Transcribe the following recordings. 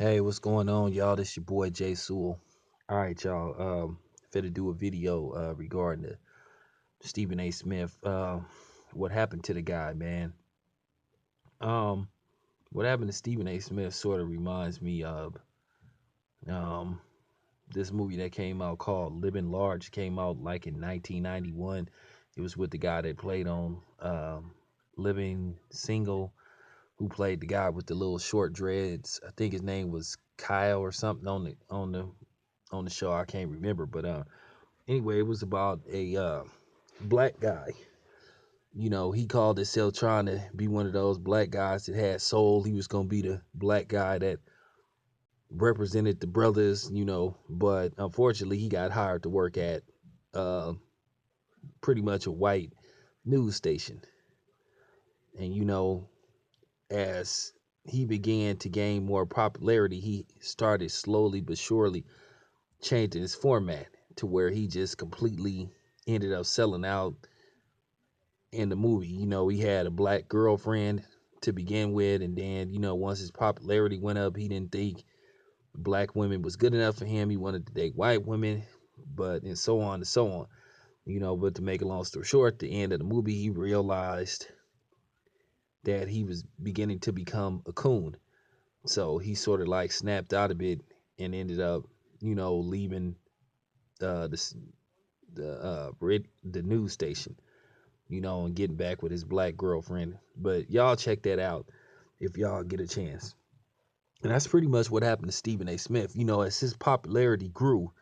Hey, what's going on, y'all? This your boy Jay Sewell. All right, y'all. Finna do a video regarding the Stephen A. Smith. What happened to the guy, man? Um, what happened to Stephen A. Smith sort of reminds me of um this movie that came out called Living Large. Came out like in 1991. It was with the guy that played on Living Single, who played the guy with the little short dreads. I think his name was Kyle or something on the show. I can't remember, but anyway, it was about a black guy. He called himself trying to be one of those black guys that had soul. He was gonna be the black guy that represented the brothers, but unfortunately he got hired to work at uh pretty much a white news station. And as he began to gain more popularity, he started slowly but surely changing his format to where he just completely ended up selling out in the movie. He had a black girlfriend to begin with, and then, once his popularity went up, he didn't think black women was good enough for him. He wanted to date white women, but and so on and so on. But to make a long story short, at the end of the movie, he realized that he was beginning to become a coon. So he sort of like snapped out of it and ended up, leaving the the news station, and getting back with his black girlfriend. But y'all check that out if y'all get a chance. And that's pretty much what happened to Stephen A. Smith. As his popularity grew,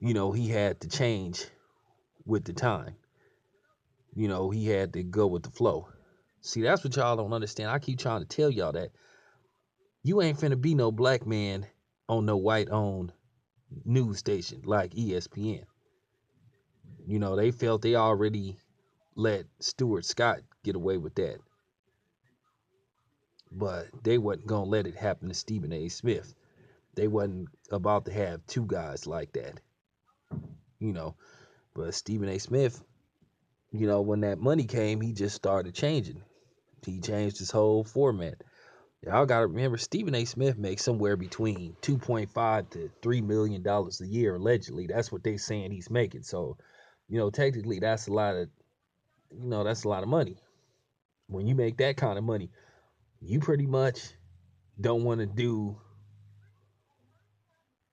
he had to change with the time. He had to go with the flow. See, that's what y'all don't understand. I keep trying to tell y'all that you ain't finna be no black man on no white owned news station like ESPN. They felt they already let Stuart Scott get away with that, but they wasn't gonna let it happen to Stephen A. Smith. They wasn't about to have two guys like that, you know. But Stephen A. Smith, when that money came, he just started changing. He changed his whole format. Y'all gotta remember, Stephen A. Smith makes somewhere between 2.5 to $3 million a year allegedly. That's what they saying he's making. So, technically, that's a lot of, that's a lot of money. When you make that kind of money, you pretty much don't want to do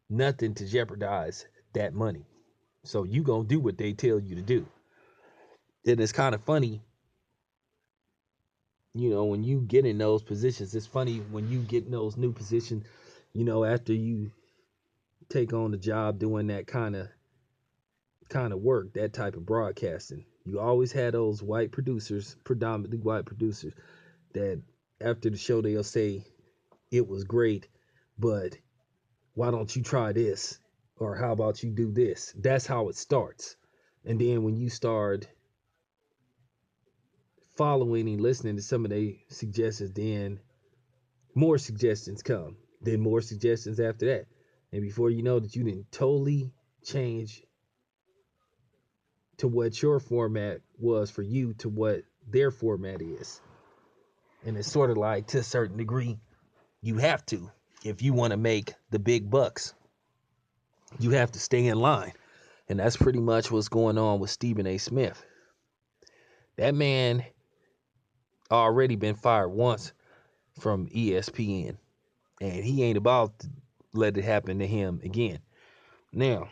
nothing to jeopardize that money. So you gonna do what they tell you to do. And it's kind of funny, when you get in those positions. It's funny when you get in those new positions, after you take on the job doing that kind of work, that type of broadcasting. You always had those white producers, predominantly white producers, that after the show they'll say it was great, but why don't you try this? Or how about you do this? That's how it starts. And then when you start following and listening to some of their suggestions, then more suggestions come. Then more suggestions after that. And before you know that, you didn't totally change to what your format was for you to what their format is. And it's sort of like, to a certain degree, you have to. If you want to make the big bucks, you have to stay in line. And that's pretty much what's going on with Stephen A. Smith. That man already been fired once from ESPN, and he ain't about to let it happen to him again. Now,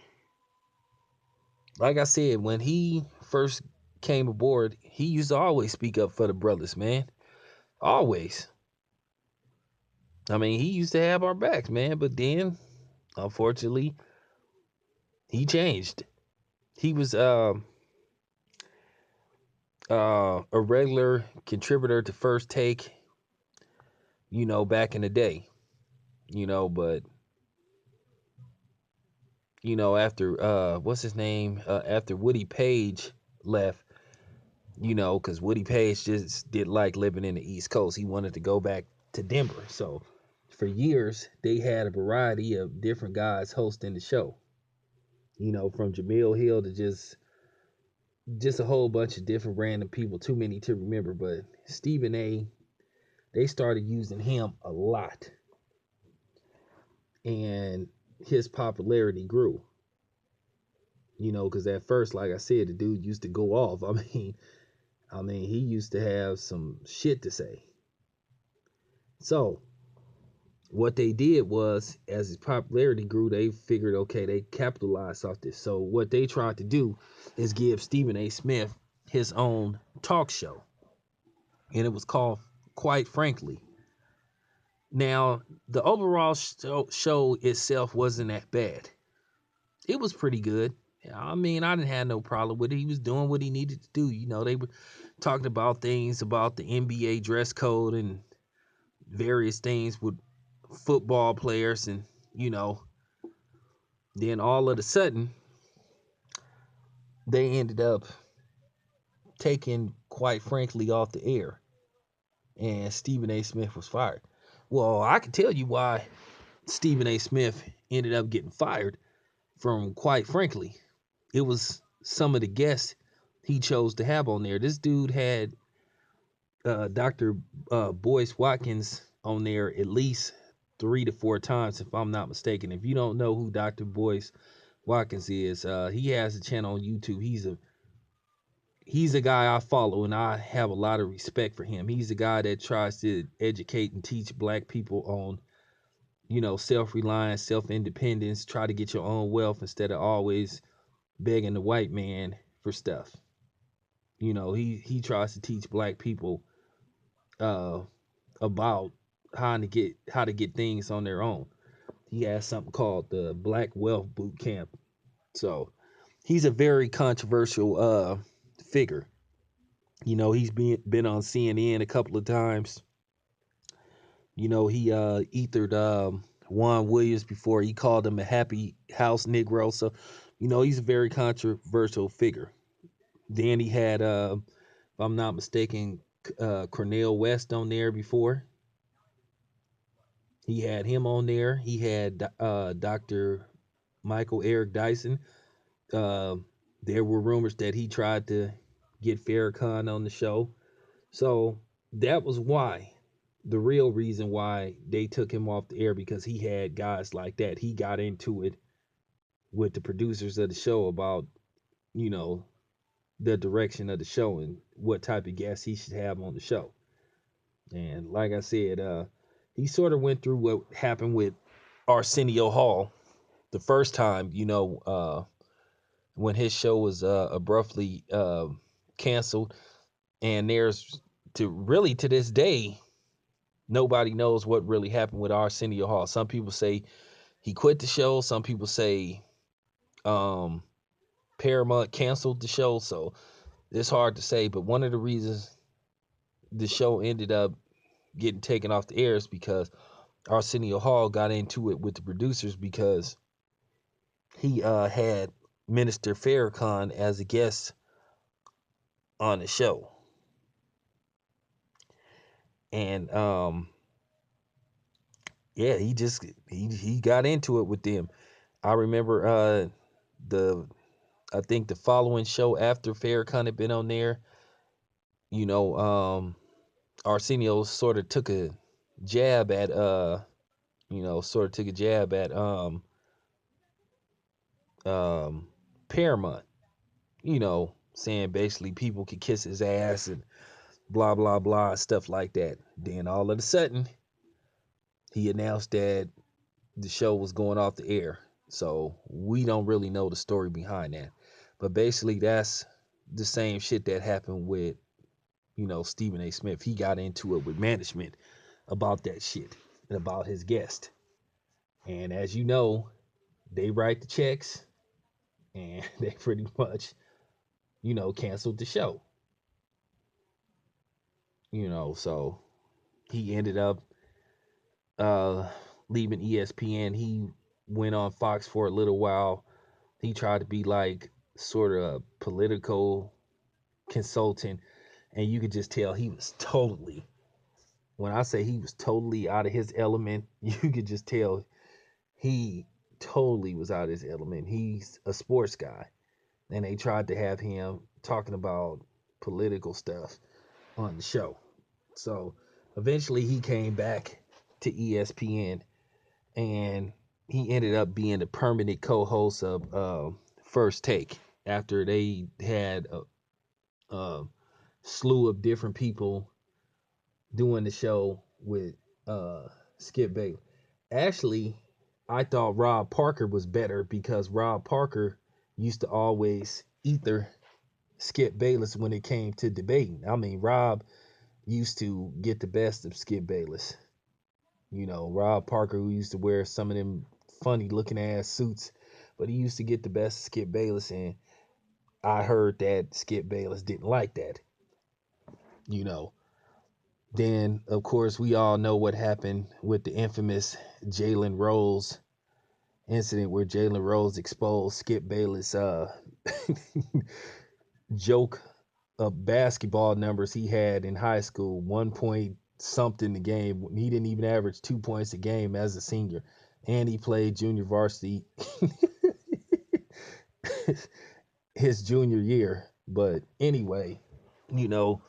like I said, when he first came aboard, he used to always speak up for the brothers, man. Always. I mean, he used to have our backs, man. But then, unfortunately, he changed. He was a regular contributor to First Take, back in the day. But after what's his name? After Woody Page left, because Woody Page just did like living in the East Coast. He wanted to go back to Denver. So for years, they had a variety of different guys hosting the show. From Jamil Hill to just a whole bunch of different random people. Too many to remember. But Stephen A. They started using him a lot. and his popularity grew. Because at first, like I said, the dude used to go off. I mean, he used to have some shit to say. So what they did was, as his popularity grew, they figured, okay, they capitalized off this. So what they tried to do is give Stephen A. Smith his own talk show, and it was called Quite Frankly. Now, the overall show itself wasn't that bad. It was pretty good. I mean, I didn't have no problem with it. He was doing what he needed to do. They were talking about things about the NBA dress code and various things with football players, and you know, then all of a sudden they ended up taking Quite Frankly off the air, and Stephen A. Smith was fired. Well, I can tell you why Stephen A. Smith ended up getting fired from Quite Frankly. It was some of the guests he chose to have on there. This dude had Dr. Boyce Watkins on there at least 3 to 4 times, if I'm not mistaken. If you don't know who Dr. Boyce Watkins is, he has a channel on YouTube. He's a guy I follow, and I have a lot of respect for him. He's a guy that tries to educate and teach black people on, self-reliance, self-independence, try to get your own wealth instead of always begging the white man for stuff. He tries to teach black people uh about how to get things on their own. He has something called the Black Wealth Boot Camp. So he's a very controversial figure. He's been on CNN a couple of times. He ethered Juan Williams before. He called him a happy house Negro. So, he's a very controversial figure. Then he had, if I'm not mistaken, Cornel West on there before. He had him on there. He had Dr. Michael Eric Dyson. Uh, there were rumors that he tried to get Farrakhan on the show. So that was why, the real reason why they took him off the air, because he had guys like that. He got into it with the producers of the show about, you know, the direction of the show and what type of guests he should have on the show. And like I said, he sort of went through what happened with Arsenio Hall the first time, when his show was abruptly canceled. And there's to this day, nobody knows what really happened with Arsenio Hall. Some people say he quit the show. Some people say um, Paramount canceled the show. So it's hard to say. But one of the reasons the show ended up getting taken off the air is because Arsenio Hall got into it with the producers because he had Minister Farrakhan as a guest on the show. And yeah, he got into it with them. I remember the I think the following show after Farrakhan had been on there, you know, Arsenio sort of took a jab at um Paramount, saying basically people could kiss his ass and blah blah blah, stuff like that. Then all of a sudden he announced that the show was going off the air. So we don't really know the story behind that. But basically that's the same shit that happened with, Stephen A. Smith. He got into it with management about that shit and about his guest. And as you know, they write the checks and they pretty much, canceled the show. So he ended up uh leaving ESPN. He went on Fox for a little while. He tried to be like sort of a political consultant, and you could just tell he was totally, when I say he was totally out of his element, you could just tell he totally was out of his element. He's a sports guy, and they tried to have him talking about political stuff on the show. So eventually he came back to ESPN, and he ended up being the permanent co-host of First Take after they had a slew of different people doing the show with uh, Skip Bayless. Actually, I thought Rob Parker was better because Rob Parker used to always ether Skip Bayless when it came to debating. I mean, Rob used to get the best of Skip Bayless. You know, Rob Parker, who used to wear some of them funny looking ass suits, but he used to get the best of Skip Bayless, and I heard that Skip Bayless didn't like that. You know, then of course we all know what happened with the infamous Jalen Rose incident where Jalen Rose exposed Skip Bayless joke of basketball numbers he had in high school, 1 point something a game. He didn't even average 2 points a game as a senior, and he played junior varsity his junior year. But anyway, you know,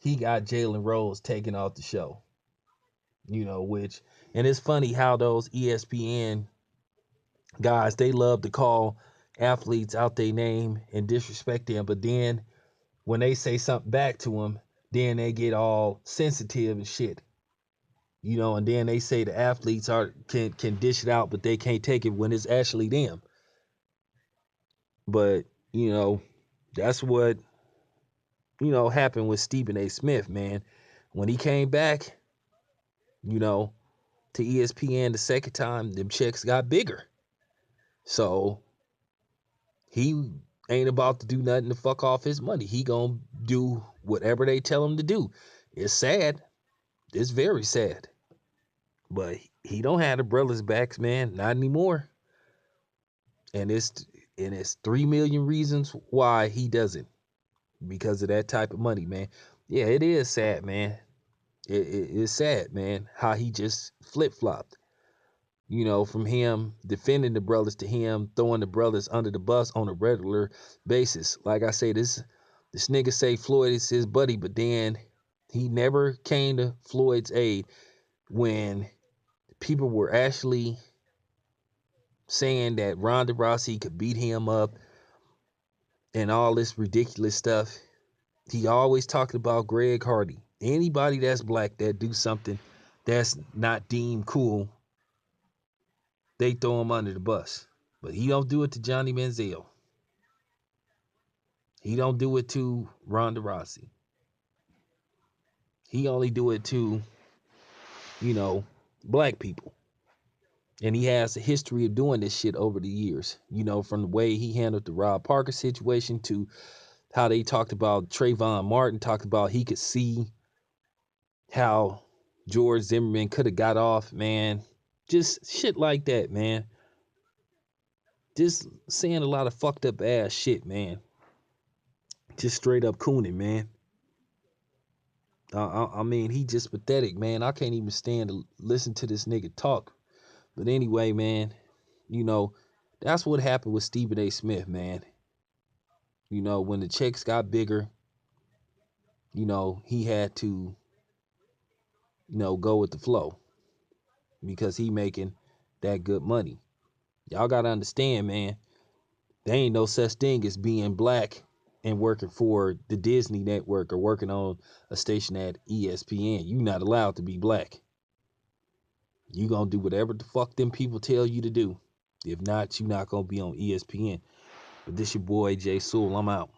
he got Jalen Rose taken off the show. You know, which, and it's funny how those ESPN guys, they love to call athletes out their name and disrespect them, but then when they say something back to them, then they get all sensitive and shit. You know, and then they say the athletes are can dish it out, but they can't take it when it's actually them. But, you know, that's what, happened with Stephen A. Smith, man. When he came back, you know, to ESPN the second time, them checks got bigger. So he ain't about to do nothing to fuck off his money. He gonna do whatever they tell him to do. It's sad. It's very sad. But he don't have the brothers backs, man. Not anymore. And it's 3 million reasons why he doesn't. Because of that type of money, man. Yeah, it is sad, man. It's sad, man, how he just flip flopped. You know, from him defending the brothers to him throwing the brothers under the bus on a regular basis. Like I say, this nigga say Floyd is his buddy, but then he never came to Floyd's aid when people were actually saying that Ronda Rousey could beat him up and all this ridiculous stuff. He always talked about Greg Hardy. Anybody that's black that do something that's not deemed cool, they throw him under the bus. But he don't do it to Johnny Manziel. He don't do it to Ronda Rousey. He only do it to, black people. And he has a history of doing this shit over the years. From the way he handled the Rob Parker situation to how they talked about Trayvon Martin, talked about he could see how George Zimmerman could have got off, man. Just shit like that, man. Just saying a lot of fucked up ass shit, man. Just straight up cooning, man. I mean, he just pathetic, man. I can't even stand to listen to this nigga talk. But anyway, man, that's what happened with Stephen A. Smith, man. When the checks got bigger, he had to, go with the flow because he making that good money. Y'all gotta understand, man. There ain't no such thing as being black and working for the Disney Network or working on a station at ESPN. You not allowed to be black. You gonna do whatever the fuck them people tell you to do. If not, you not gonna be on ESPN. But this your boy Jay Sewell. I'm out.